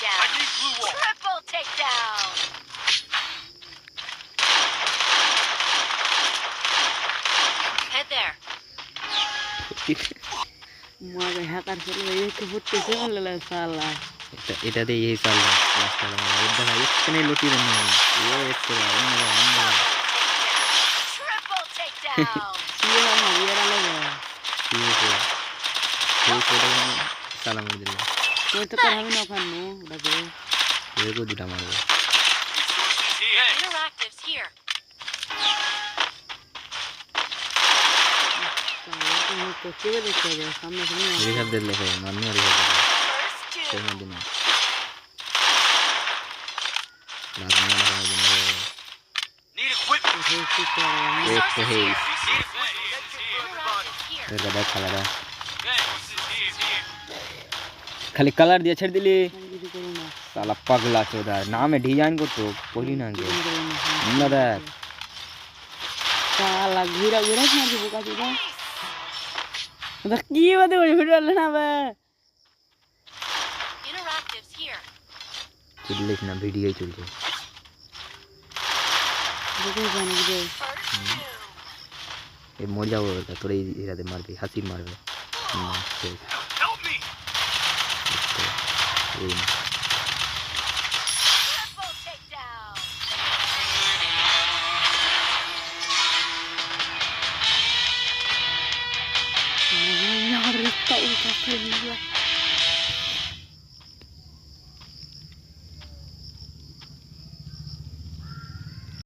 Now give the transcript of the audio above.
takedown. I need blue wall. Triple takedown. Head there. Mage hacker চলে এসে ফুটতেছে বলে সালা এটা দিয়ে এই চাল লাস্ট টাইম আমার এটা ভাই এখানে লুটি দেন না ও এসে অন্য Triple takedown. কি হয় না ইয়ারা লাগে ঠিক আছে এই কোডে সালাম করে দিলাম তুই তো করাবি না ওখানে ওটাকে এগো দুটা মারবো Interactives here. তুমি তো কেবে দেখতে যাবে সামনে সামনে রিহাব দিলে হয় মারনি আর রিহাব First সেই two. মধ্যে না লাগবে না কোনো দিন Need equipment. কি করে este hey Interactives here. এটা দেখ খেলাটা খালি কালার দিয়ে ছেড়ে দিলি কিছু করো না साला पगला चोदा नाम है डिजाइन को तो बोली ना के ना देख साला घिरा घिरा मार के बुका चोदा দেখ কি বাদে ওই ভিডিও না বে Interactives here. चिल्लिस ना वीडियो ही चल रही দেখে জানি যে First two. ये मर जाओ तो थोड़ी इरादे मार भी हंसी मार भी Help me. Triple takedown. यार इसका उल्टा कर दिया